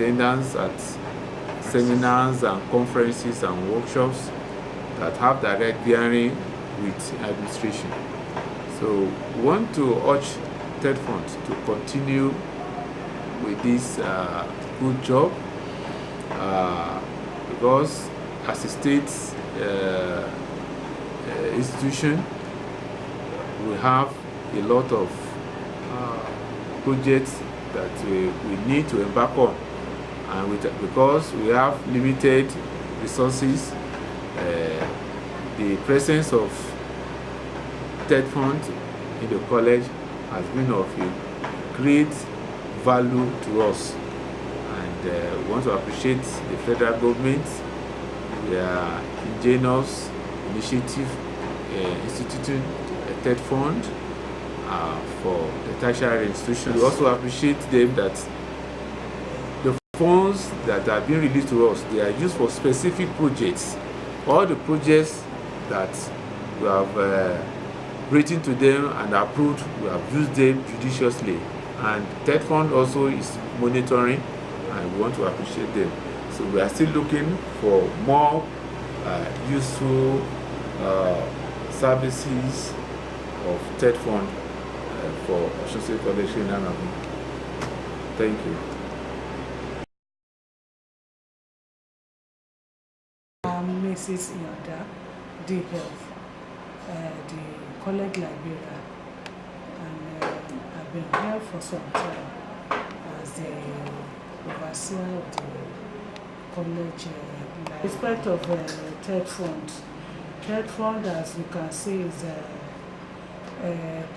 attendance at seminars and conferences and workshops that have direct bearing with administration. So we want to urge Tetfund to continue with this good job because as a state institution, we have a lot of projects that we need to embark on, and because we have limited resources, the presence of Tetfund in the college has been of a great value to us, and we want to appreciate the federal government, their ingenious initiative instituting a Tetfund for the tertiary institutions. We also appreciate them that the funds that are being released to us, they are used for specific projects. All the projects that we have written to them and approved, we have used them judiciously. And Tetfund also is monitoring, and we want to appreciate them. So we are still looking for more useful services of Tetfund for Osun State College in Ila-orangun. Thank you. Mrs. Iyanda D. Health, the college librarian, and I've been here for some time as the overseer of the college library. In respect of Tetfund, as you can see, is a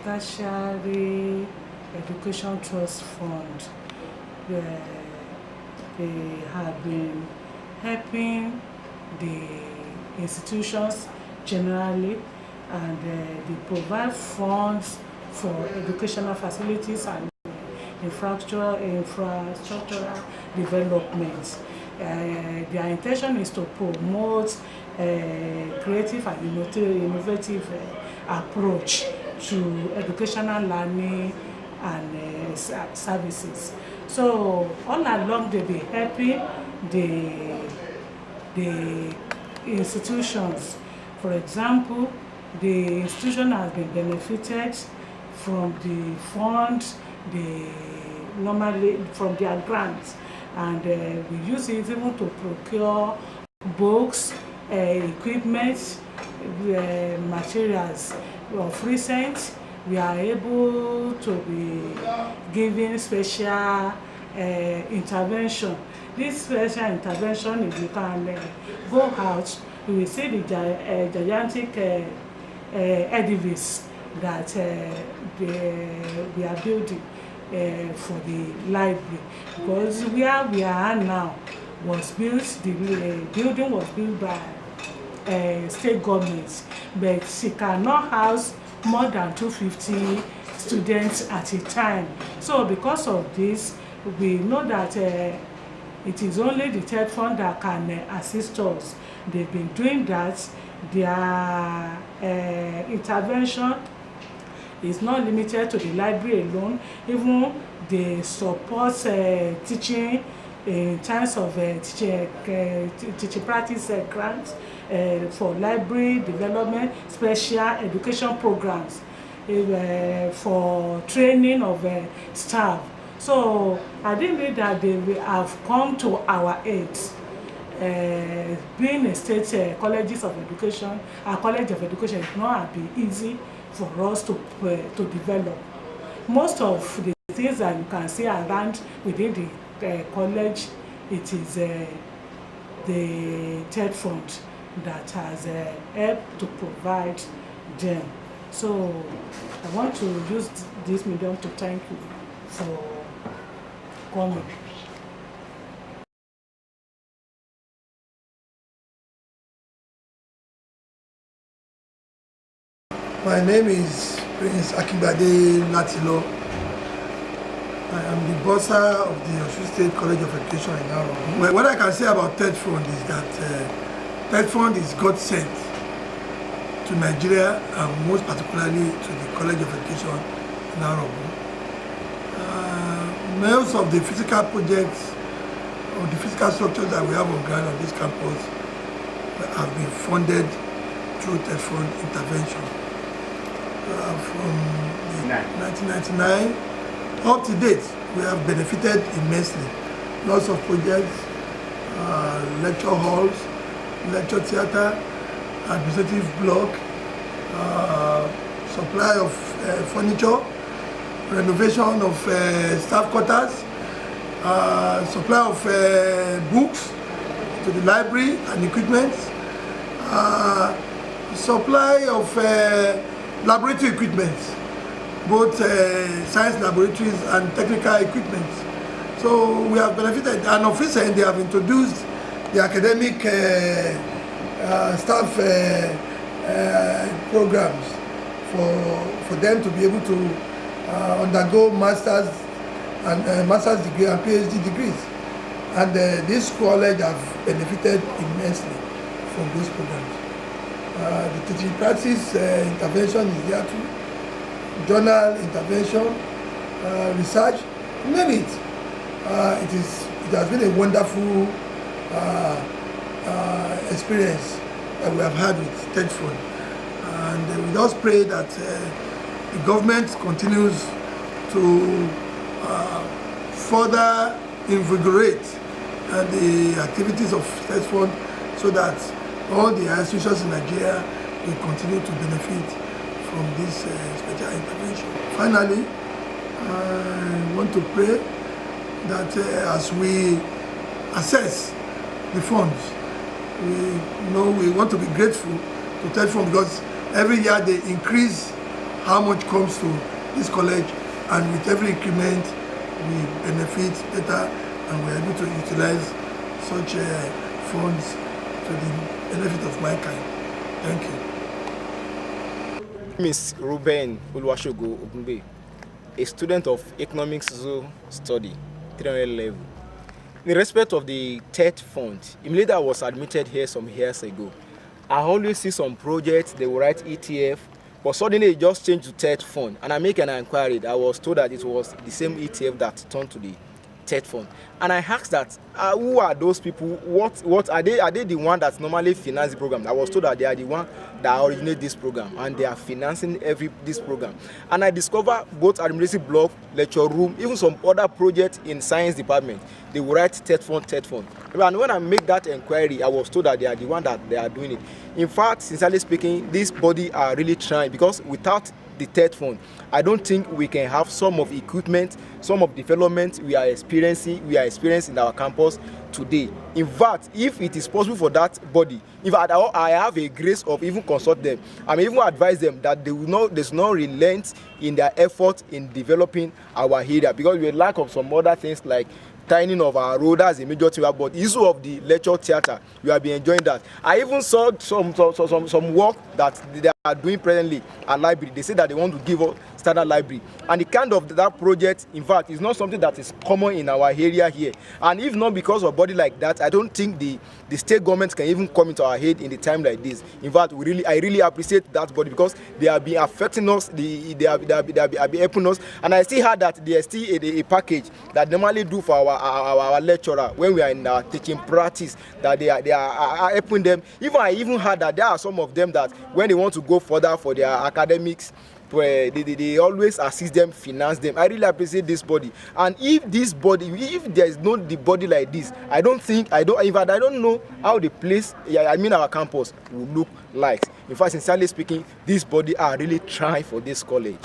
tertiary education trust fund. They have been helping the institutions generally, and they provide funds for educational facilities and infrastructural development. Their intention is to promote creative and innovative approach to educational learning and services. So all along they'll be helping the institutions. For example, the institution has been benefited from the funds, normally from their grants, and we use it even to procure books, equipment, materials. Of recent, we are able to be giving special intervention. This special intervention, if you can go out, you will see the gigantic edifice that we are building for the library. Because where we are now was built, the building was built by state governments, but she cannot house more than 250 students at a time. So because of this, we know that it is only the Tetfund that can assist us. They've been doing that. Their intervention is not limited to the library alone. Even they support teaching in terms of teaching practice grants for library development, special education programs for training of staff. So I didn't mean that they have come to our aid. Being a state colleges of education, our college of education is not be easy for us to develop. Most of the things that you can see around within the college, it is the Tetfund that has helped to provide them. So I want to use this medium to thank you for coming. My name is Prince Akibade Latilo. I am the bursar of the Osun State College of Education in Ila-orangun. Well, what I can say about Tetfund is that Tetfund is God sent to Nigeria, and most particularly to the College of Education in Ila-orangun. Most of the physical projects of the physical structures that we have on ground on this campus have been funded through Tetfund Intervention. From 1999 up to date, we have benefited immensely. Lots of projects, lecture halls, lecture theatre, administrative block, supply of furniture, renovation of staff quarters, supply of books to the library and equipment, supply of laboratory equipment, both science laboratories and technical equipment. So we have benefited, and of recent they have introduced the academic staff programs for them to be able to undergo master's and master's degree and PhD degrees. And this college have benefited immensely from those programs. The teaching practice intervention is there too, journal intervention, research, name it. It has been a wonderful experience that we have had with Tetfund, and we just pray that the government continues to further invigorate the activities of Tetfund so that all the institutions in Nigeria will continue to benefit from this special intervention. Finally, I want to pray that as we assess the funds, we want to be grateful to Tetfund because every year they increase how much comes to this college, and with every increment we benefit better and we're able to utilize such funds to the benefit of mankind. Thank you. Miss Ruben Oluwasogo Ogunbe, a student of Economics Study, 300 level. In respect of the Tetfund, immediately I was admitted here some years ago. I always see some projects, they will write ETF, but suddenly it just changed to Tetfund, and I make an inquiry. I was told that it was the same ETF that turned to the Tetfund, and I asked that who are those people? What are they? Are they the one that normally finance the program? I was told that they are the one that originate this program, and they are financing this program. And I discovered both administrative block, lecture room, even some other projects in science department. They will write Tetfund. And when I make that inquiry, I was told that they are the one that they are doing it. In fact, sincerely speaking, this body are really trying, because without the Tetfund, I don't think we can have some of equipment, some of development we are experiencing in our campus today. In fact, if it is possible for that body, if I have a grace of even consult them, I may even advise them that there's no relent in their effort in developing our area, because we lack of some other things like tightening of our road as a major thing, but issue of the lecture theatre, we have been enjoying that. I even saw some work that they are doing presently at library. They say that they want to give us standard library, and the kind of that project, in fact, is not something that is common in our area here. And if not because of a body like that, I don't think the state government can even come into our head in the time like this. In fact, I really appreciate that body, because they have been affecting us, they have been helping us. And I still heard that there is still a package that normally do for our lecturer when we are in our teaching practice, that they are helping them. I even heard that there are some of them that when they want to go further for their academics, where they always assist them, finance them. I really appreciate this body. And if there is no the body like this, I don't know how the place, our campus will look like. In fact, sincerely speaking, this body are really trying for this college.